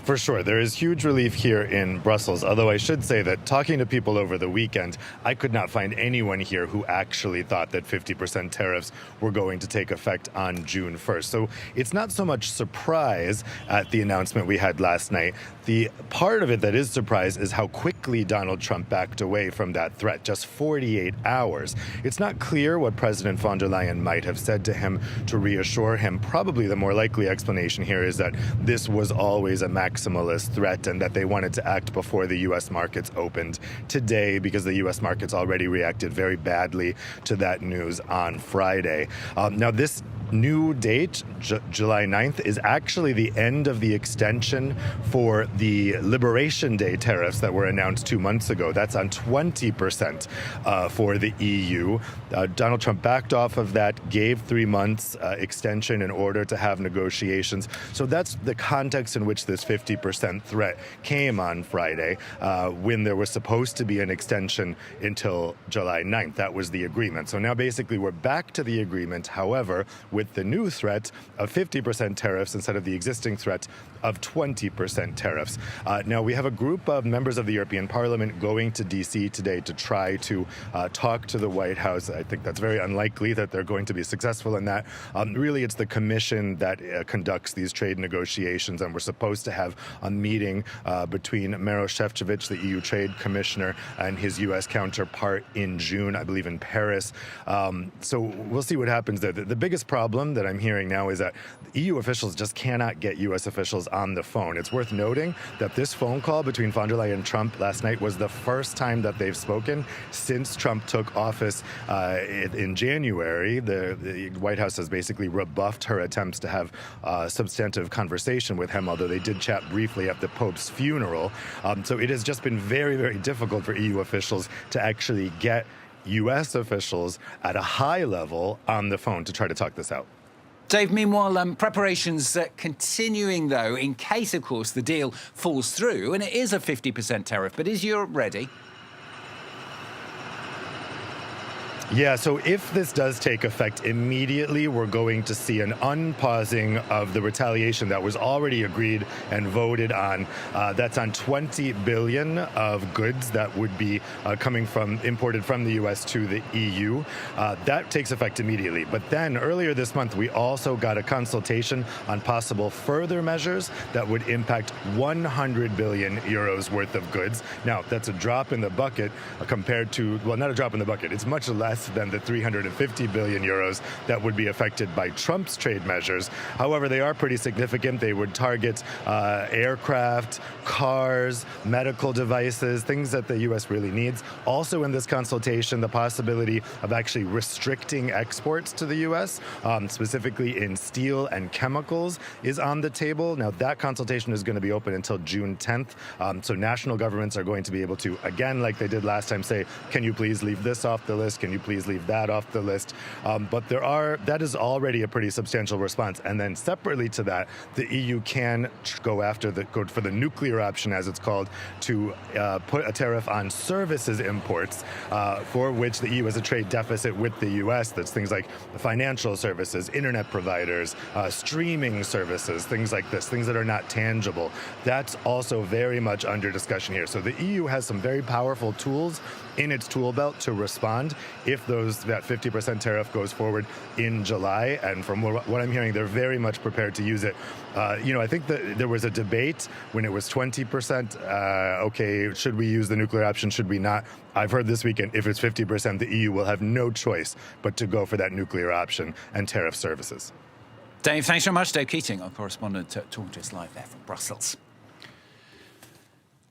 For sure. There is huge relief here in Brussels, although I should say that talking to people over the weekend, I could not find anyone here who actually thought that 50% tariffs were going to take effect on June 1st. So it's not so much surprise at the announcement we had last night. The part of it that is surprise is how quickly Donald Trump backed away from that threat, just 48 hours. It's not clear what President von der Leyen might have said to him to reassure him. Probably the more likely explanation here is that this was always a maximalist threat and that they wanted to act before the U.S. markets opened today because the U.S. markets already reacted very badly to that news on Friday. Now, this new date, July 9th, is actually the end of the extension for the Liberation Day tariffs that were announced 2 months ago. That's on 20% for the EU. Donald Trump backed off of that, gave 3 months extension in order to have negotiations. So that's the context in which this 50% threat came on Friday, when there was supposed to be an extension until July 9th. That was the agreement. So now basically we're back to the agreement. However, with the new threat of 50% tariffs instead of the existing threat of 20% tariffs. Now, we have a group of members of the European Parliament going to D.C. today to try to talk to the White House. I think that's very unlikely that they're going to be successful in that. Really, it's the Commission that conducts these trade negotiations, and we're supposed to have a meeting between Maroš Šefčovič, the EU Trade Commissioner, and his U.S. counterpart in June, I believe in Paris. So we'll see what happens there. The biggest problem that I'm hearing now is that EU officials just cannot get U.S. officials on the phone. It's worth noting that this phone call between von der Leyen and Trump last night was the first time that they've spoken since Trump took office in January. The White House has basically rebuffed her attempts to have a substantive conversation with him, although they did chat briefly at the Pope's funeral. So it has just been very, very difficult for EU officials to actually get U.S. officials at a high level on the phone to try to talk this out. Dave, meanwhile, preparations continuing, though, in case, of course, the deal falls through, and it is a 50% tariff. But is Europe ready? Yeah, so if this does take effect immediately, we're going to see an unpausing of the retaliation that was already agreed and voted on. That's on 20 billion of goods that would be imported from the U.S. to the EU. That takes effect immediately. But then earlier this month, we also got a consultation on possible further measures that would impact 100 billion euros worth of goods. Now, that's a drop in the bucket compared to, well, not a drop in the bucket. It's much less than the 350 billion euros that would be affected by Trump's trade measures. However, they are pretty significant. They would target aircraft, cars, medical devices, things that the U.S. really needs. Also in this consultation, the possibility of actually restricting exports to the U.S., specifically in steel and chemicals, is on the table. Now, that consultation is going to be open until June 10th. So national governments are going to be able to, again, like they did last time, say, can you please leave this off the list? Can you please leave that off the list? But that is already a pretty substantial response. And then separately to that, the EU can go for the nuclear option, as it's called, to put a tariff on services imports, for which the EU has a trade deficit with the U.S. That's things like financial services, internet providers, streaming services, things like this, things that are not tangible. That's also very much under discussion here. So the EU has some very powerful tools in its tool belt to respond if that 50% tariff goes forward in July. And from what I'm hearing, they're very much prepared to use it. I think that there was a debate when it was 20%. Okay, should we use the nuclear option? Should we not? I've heard this weekend, if it's 50%, the EU will have no choice but to go for that nuclear option and tariff services. Dave, thanks so much. Dave Keating, our correspondent, talking to us live there from Brussels.